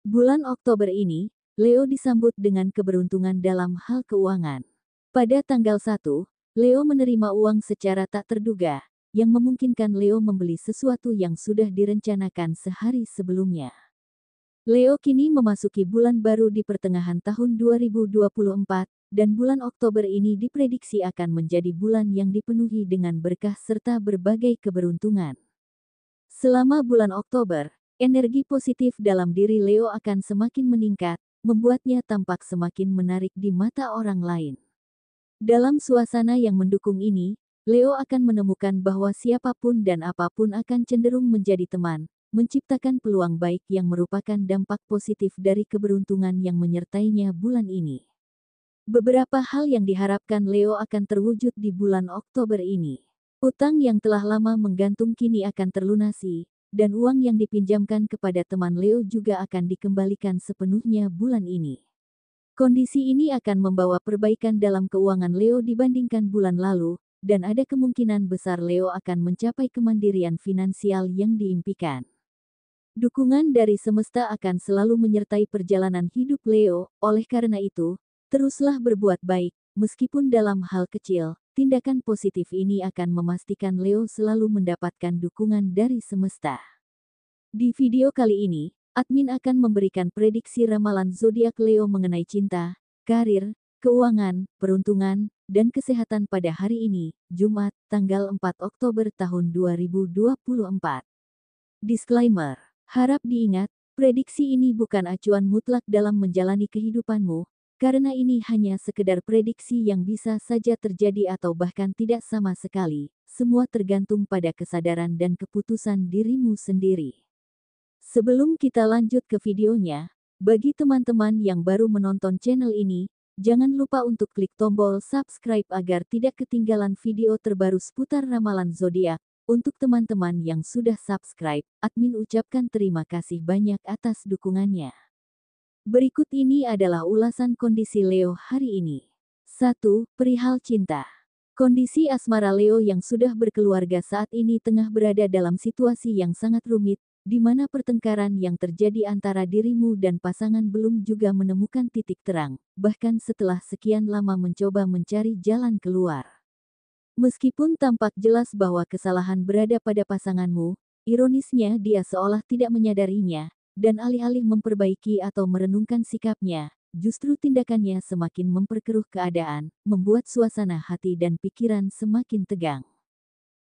Bulan Oktober ini, Leo disambut dengan keberuntungan dalam hal keuangan. Pada tanggal 1, Leo menerima uang secara tak terduga, yang memungkinkan Leo membeli sesuatu yang sudah direncanakan sehari sebelumnya. Leo kini memasuki bulan baru di pertengahan tahun 2024, dan bulan Oktober ini diprediksi akan menjadi bulan yang dipenuhi dengan berkah serta berbagai keberuntungan. Selama bulan Oktober, energi positif dalam diri Leo akan semakin meningkat, membuatnya tampak semakin menarik di mata orang lain. Dalam suasana yang mendukung ini, Leo akan menemukan bahwa siapapun dan apapun akan cenderung menjadi teman, menciptakan peluang baik yang merupakan dampak positif dari keberuntungan yang menyertainya bulan ini. Beberapa hal yang diharapkan Leo akan terwujud di bulan Oktober ini. Utang yang telah lama menggantung kini akan terlunasi, dan uang yang dipinjamkan kepada teman Leo juga akan dikembalikan sepenuhnya bulan ini. Kondisi ini akan membawa perbaikan dalam keuangan Leo dibandingkan bulan lalu, dan ada kemungkinan besar Leo akan mencapai kemandirian finansial yang diimpikan. Dukungan dari semesta akan selalu menyertai perjalanan hidup Leo, oleh karena itu, teruslah berbuat baik, meskipun dalam hal kecil. Tindakan positif ini akan memastikan Leo selalu mendapatkan dukungan dari semesta. Di video kali ini, admin akan memberikan prediksi ramalan zodiak Leo mengenai cinta, karir, keuangan, peruntungan, dan kesehatan pada hari ini, Jumat, tanggal 4 Oktober tahun 2024. Disclaimer: harap diingat, prediksi ini bukan acuan mutlak dalam menjalani kehidupanmu, karena ini hanya sekedar prediksi yang bisa saja terjadi atau bahkan tidak sama sekali. Semua tergantung pada kesadaran dan keputusan dirimu sendiri. Sebelum kita lanjut ke videonya, bagi teman-teman yang baru menonton channel ini, jangan lupa untuk klik tombol subscribe agar tidak ketinggalan video terbaru seputar ramalan zodiak. Untuk teman-teman yang sudah subscribe, admin ucapkan terima kasih banyak atas dukungannya. Berikut ini adalah ulasan kondisi Leo hari ini. 1. Perihal cinta. Kondisi asmara Leo yang sudah berkeluarga saat ini tengah berada dalam situasi yang sangat rumit, di mana pertengkaran yang terjadi antara dirimu dan pasangan belum juga menemukan titik terang, bahkan setelah sekian lama mencoba mencari jalan keluar. Meskipun tampak jelas bahwa kesalahan berada pada pasanganmu, ironisnya dia seolah tidak menyadarinya, dan alih-alih memperbaiki atau merenungkan sikapnya, justru tindakannya semakin memperkeruh keadaan, membuat suasana hati dan pikiran semakin tegang.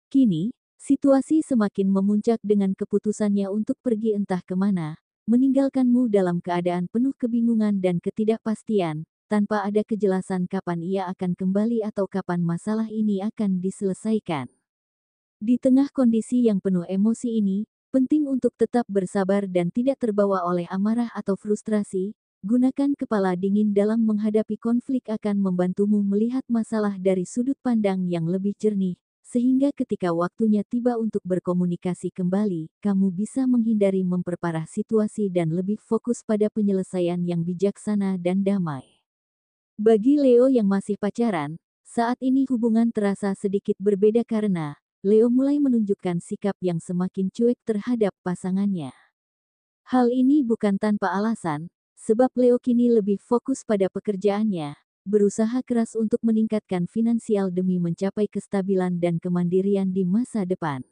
Kini, situasi semakin memuncak dengan keputusannya untuk pergi entah kemana, meninggalkanmu dalam keadaan penuh kebingungan dan ketidakpastian, tanpa ada kejelasan kapan ia akan kembali atau kapan masalah ini akan diselesaikan. Di tengah kondisi yang penuh emosi ini, penting untuk tetap bersabar dan tidak terbawa oleh amarah atau frustrasi. Gunakan kepala dingin dalam menghadapi konflik akan membantumu melihat masalah dari sudut pandang yang lebih jernih, sehingga ketika waktunya tiba untuk berkomunikasi kembali, kamu bisa menghindari memperparah situasi dan lebih fokus pada penyelesaian yang bijaksana dan damai. Bagi Leo yang masih pacaran, saat ini hubungan terasa sedikit berbeda karena Leo mulai menunjukkan sikap yang semakin cuek terhadap pasangannya. Hal ini bukan tanpa alasan, sebab Leo kini lebih fokus pada pekerjaannya, berusaha keras untuk meningkatkan finansial demi mencapai kestabilan dan kemandirian di masa depan.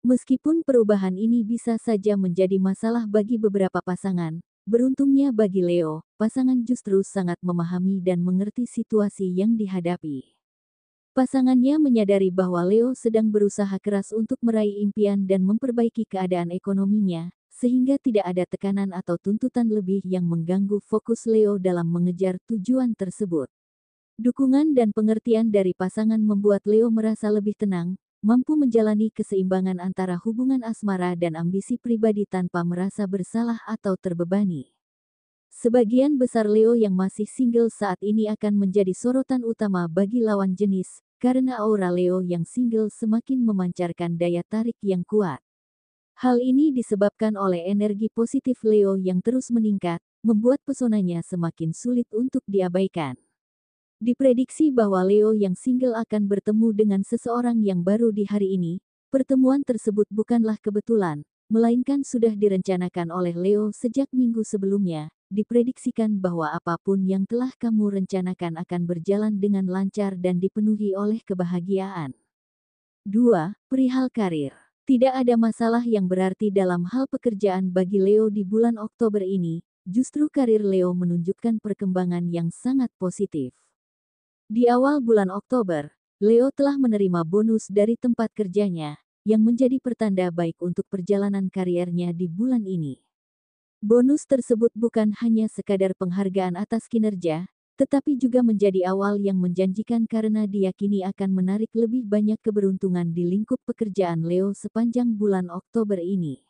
Meskipun perubahan ini bisa saja menjadi masalah bagi beberapa pasangan, beruntungnya bagi Leo, pasangan justru sangat memahami dan mengerti situasi yang dihadapi. Pasangannya menyadari bahwa Leo sedang berusaha keras untuk meraih impian dan memperbaiki keadaan ekonominya, sehingga tidak ada tekanan atau tuntutan lebih yang mengganggu fokus Leo dalam mengejar tujuan tersebut. Dukungan dan pengertian dari pasangan membuat Leo merasa lebih tenang, mampu menjalani keseimbangan antara hubungan asmara dan ambisi pribadi tanpa merasa bersalah atau terbebani. Sebagian besar Leo yang masih single saat ini akan menjadi sorotan utama bagi lawan jenis, karena aura Leo yang single semakin memancarkan daya tarik yang kuat. Hal ini disebabkan oleh energi positif Leo yang terus meningkat, membuat pesonanya semakin sulit untuk diabaikan. Diprediksi bahwa Leo yang single akan bertemu dengan seseorang yang baru di hari ini. Pertemuan tersebut bukanlah kebetulan, melainkan sudah direncanakan oleh Leo sejak minggu sebelumnya. Diprediksikan bahwa apapun yang telah kamu rencanakan akan berjalan dengan lancar dan dipenuhi oleh kebahagiaan. 2. Perihal karir. Tidak ada masalah yang berarti dalam hal pekerjaan bagi Leo di bulan Oktober ini, justru karir Leo menunjukkan perkembangan yang sangat positif. Di awal bulan Oktober, Leo telah menerima bonus dari tempat kerjanya, yang menjadi pertanda baik untuk perjalanan kariernya di bulan ini. Bonus tersebut bukan hanya sekadar penghargaan atas kinerja, tetapi juga menjadi awal yang menjanjikan karena diyakini akan menarik lebih banyak keberuntungan di lingkup pekerjaan Leo sepanjang bulan Oktober ini.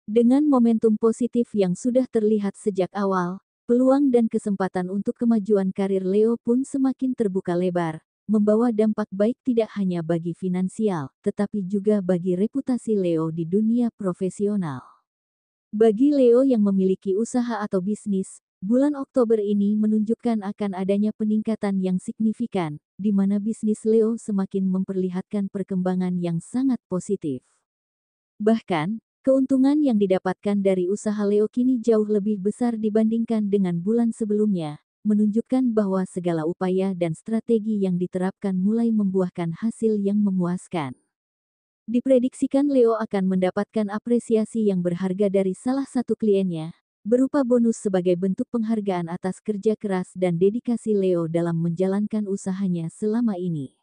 Dengan momentum positif yang sudah terlihat sejak awal, peluang dan kesempatan untuk kemajuan karir Leo pun semakin terbuka lebar, membawa dampak baik tidak hanya bagi finansial, tetapi juga bagi reputasi Leo di dunia profesional. Bagi Leo yang memiliki usaha atau bisnis, bulan Oktober ini menunjukkan akan adanya peningkatan yang signifikan, di mana bisnis Leo semakin memperlihatkan perkembangan yang sangat positif. Bahkan, keuntungan yang didapatkan dari usaha Leo kini jauh lebih besar dibandingkan dengan bulan sebelumnya, menunjukkan bahwa segala upaya dan strategi yang diterapkan mulai membuahkan hasil yang memuaskan. Diprediksikan Leo akan mendapatkan apresiasi yang berharga dari salah satu kliennya, berupa bonus sebagai bentuk penghargaan atas kerja keras dan dedikasi Leo dalam menjalankan usahanya selama ini.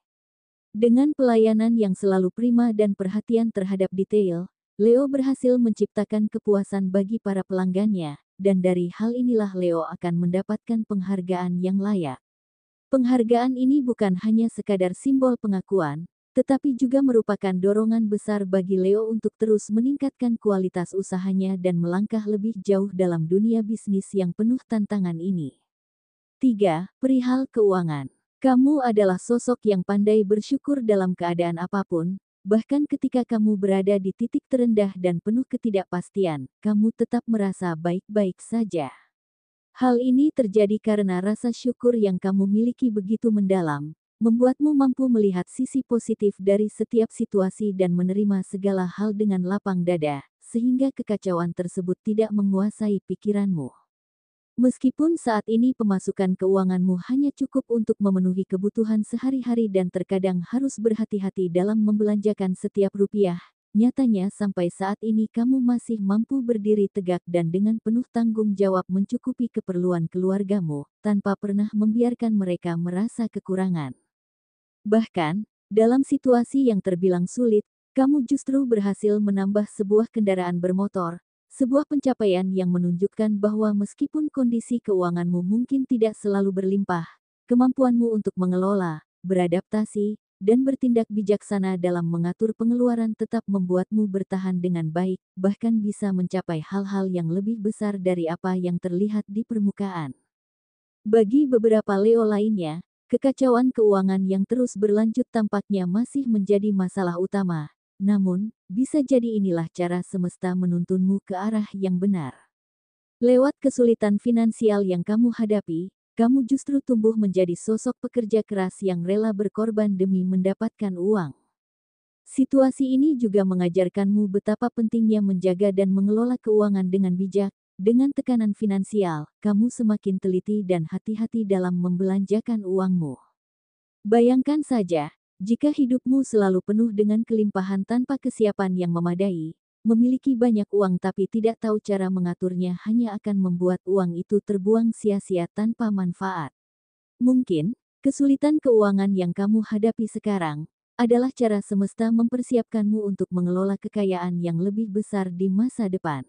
Dengan pelayanan yang selalu prima dan perhatian terhadap detail, Leo berhasil menciptakan kepuasan bagi para pelanggannya, dan dari hal inilah Leo akan mendapatkan penghargaan yang layak. Penghargaan ini bukan hanya sekadar simbol pengakuan, tetapi juga merupakan dorongan besar bagi Leo untuk terus meningkatkan kualitas usahanya dan melangkah lebih jauh dalam dunia bisnis yang penuh tantangan ini. 3. Perihal keuangan. Kamu adalah sosok yang pandai bersyukur dalam keadaan apapun, bahkan ketika kamu berada di titik terendah dan penuh ketidakpastian, kamu tetap merasa baik-baik saja. Hal ini terjadi karena rasa syukur yang kamu miliki begitu mendalam, membuatmu mampu melihat sisi positif dari setiap situasi dan menerima segala hal dengan lapang dada, sehingga kekacauan tersebut tidak menguasai pikiranmu. Meskipun saat ini pemasukan keuanganmu hanya cukup untuk memenuhi kebutuhan sehari-hari dan terkadang harus berhati-hati dalam membelanjakan setiap rupiah, nyatanya sampai saat ini kamu masih mampu berdiri tegak dan dengan penuh tanggung jawab mencukupi keperluan keluargamu, tanpa pernah membiarkan mereka merasa kekurangan. Bahkan, dalam situasi yang terbilang sulit, kamu justru berhasil menambah sebuah kendaraan bermotor, sebuah pencapaian yang menunjukkan bahwa meskipun kondisi keuanganmu mungkin tidak selalu berlimpah, kemampuanmu untuk mengelola, beradaptasi, dan bertindak bijaksana dalam mengatur pengeluaran tetap membuatmu bertahan dengan baik, bahkan bisa mencapai hal-hal yang lebih besar dari apa yang terlihat di permukaan. Bagi beberapa Leo lainnya, kekacauan keuangan yang terus berlanjut tampaknya masih menjadi masalah utama. Namun, bisa jadi inilah cara semesta menuntunmu ke arah yang benar. Lewat kesulitan finansial yang kamu hadapi, kamu justru tumbuh menjadi sosok pekerja keras yang rela berkorban demi mendapatkan uang. Situasi ini juga mengajarkanmu betapa pentingnya menjaga dan mengelola keuangan dengan bijak. Dengan tekanan finansial, kamu semakin teliti dan hati-hati dalam membelanjakan uangmu. Bayangkan saja, jika hidupmu selalu penuh dengan kelimpahan tanpa kesiapan yang memadai, memiliki banyak uang tapi tidak tahu cara mengaturnya hanya akan membuat uang itu terbuang sia-sia tanpa manfaat. Mungkin, kesulitan keuangan yang kamu hadapi sekarang adalah cara semesta mempersiapkanmu untuk mengelola kekayaan yang lebih besar di masa depan.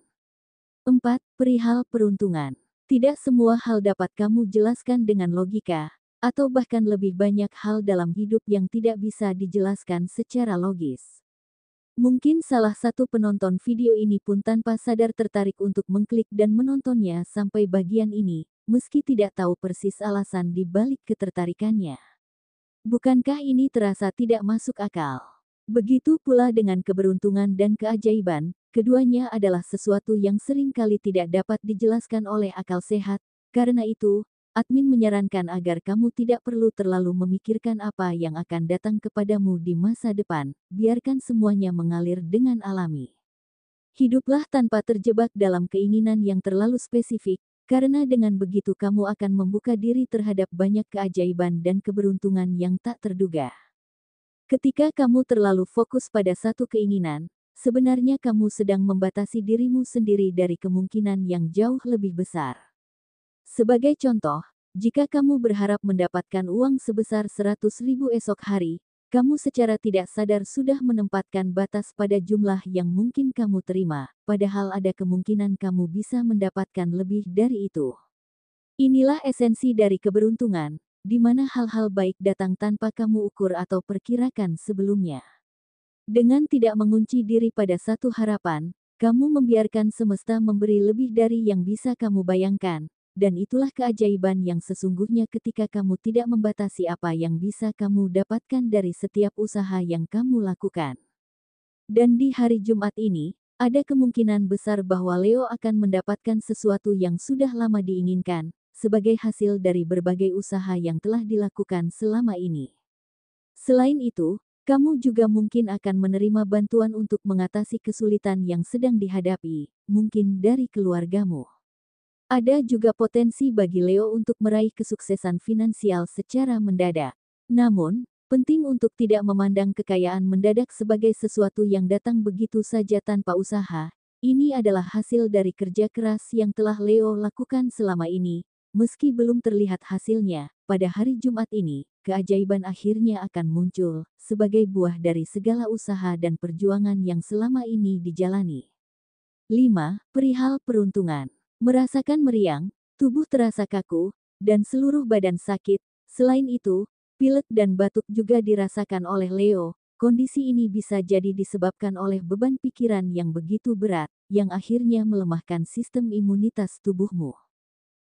4. Perihal peruntungan. Tidak semua hal dapat kamu jelaskan dengan logika, atau bahkan lebih banyak hal dalam hidup yang tidak bisa dijelaskan secara logis. Mungkin salah satu penonton video ini pun tanpa sadar tertarik untuk mengklik dan menontonnya sampai bagian ini, meski tidak tahu persis alasan di balik ketertarikannya. Bukankah ini terasa tidak masuk akal? Begitu pula dengan keberuntungan dan keajaiban, keduanya adalah sesuatu yang sering kali tidak dapat dijelaskan oleh akal sehat. Karena itu, admin menyarankan agar kamu tidak perlu terlalu memikirkan apa yang akan datang kepadamu di masa depan, biarkan semuanya mengalir dengan alami. Hiduplah tanpa terjebak dalam keinginan yang terlalu spesifik, karena dengan begitu kamu akan membuka diri terhadap banyak keajaiban dan keberuntungan yang tak terduga. Ketika kamu terlalu fokus pada satu keinginan, sebenarnya kamu sedang membatasi dirimu sendiri dari kemungkinan yang jauh lebih besar. Sebagai contoh, jika kamu berharap mendapatkan uang sebesar 100.000 esok hari, kamu secara tidak sadar sudah menempatkan batas pada jumlah yang mungkin kamu terima, padahal ada kemungkinan kamu bisa mendapatkan lebih dari itu. Inilah esensi dari keberuntungan, di mana hal-hal baik datang tanpa kamu ukur atau perkirakan sebelumnya. Dengan tidak mengunci diri pada satu harapan, kamu membiarkan semesta memberi lebih dari yang bisa kamu bayangkan. Dan itulah keajaiban yang sesungguhnya ketika kamu tidak membatasi apa yang bisa kamu dapatkan dari setiap usaha yang kamu lakukan. Dan di hari Jumat ini, ada kemungkinan besar bahwa Leo akan mendapatkan sesuatu yang sudah lama diinginkan, sebagai hasil dari berbagai usaha yang telah dilakukan selama ini. Selain itu, kamu juga mungkin akan menerima bantuan untuk mengatasi kesulitan yang sedang dihadapi, mungkin dari keluargamu. Ada juga potensi bagi Leo untuk meraih kesuksesan finansial secara mendadak. Namun, penting untuk tidak memandang kekayaan mendadak sebagai sesuatu yang datang begitu saja tanpa usaha. Ini adalah hasil dari kerja keras yang telah Leo lakukan selama ini. Meski belum terlihat hasilnya, pada hari Jumat ini, keajaiban akhirnya akan muncul, sebagai buah dari segala usaha dan perjuangan yang selama ini dijalani. 5. Perihal peruntungan. Merasakan meriang, tubuh terasa kaku, dan seluruh badan sakit. Selain itu, pilek dan batuk juga dirasakan oleh Leo. Kondisi ini bisa jadi disebabkan oleh beban pikiran yang begitu berat, yang akhirnya melemahkan sistem imunitas tubuhmu.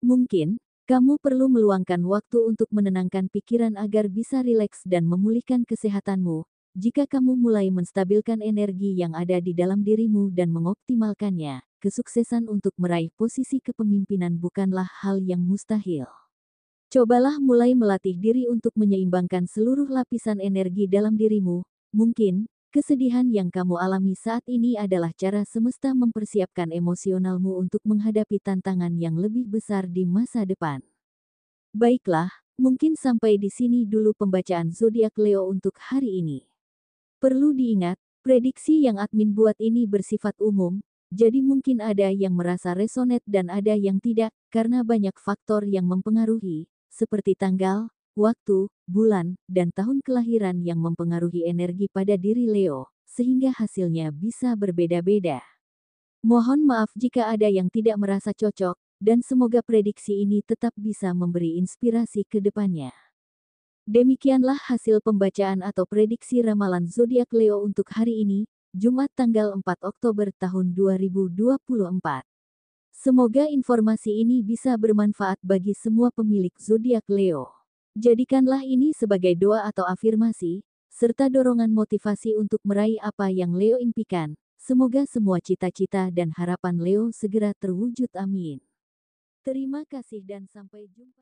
Mungkin, kamu perlu meluangkan waktu untuk menenangkan pikiran agar bisa rileks dan memulihkan kesehatanmu. Jika kamu mulai menstabilkan energi yang ada di dalam dirimu dan mengoptimalkannya, kesuksesan untuk meraih posisi kepemimpinan bukanlah hal yang mustahil. Cobalah mulai melatih diri untuk menyeimbangkan seluruh lapisan energi dalam dirimu. Mungkin, kesedihan yang kamu alami saat ini adalah cara semesta mempersiapkan emosionalmu untuk menghadapi tantangan yang lebih besar di masa depan. Baiklah, mungkin sampai di sini dulu pembacaan zodiak Leo untuk hari ini. Perlu diingat, prediksi yang admin buat ini bersifat umum, jadi mungkin ada yang merasa resonate dan ada yang tidak, karena banyak faktor yang mempengaruhi, seperti tanggal, waktu, bulan, dan tahun kelahiran yang mempengaruhi energi pada diri Leo, sehingga hasilnya bisa berbeda-beda. Mohon maaf jika ada yang tidak merasa cocok, dan semoga prediksi ini tetap bisa memberi inspirasi ke depannya. Demikianlah hasil pembacaan atau prediksi ramalan zodiak Leo untuk hari ini, Jumat tanggal 4 Oktober tahun 2024. Semoga informasi ini bisa bermanfaat bagi semua pemilik zodiak Leo. Jadikanlah ini sebagai doa atau afirmasi, serta dorongan motivasi untuk meraih apa yang Leo impikan. Semoga semua cita-cita dan harapan Leo segera terwujud, amin. Terima kasih dan sampai jumpa.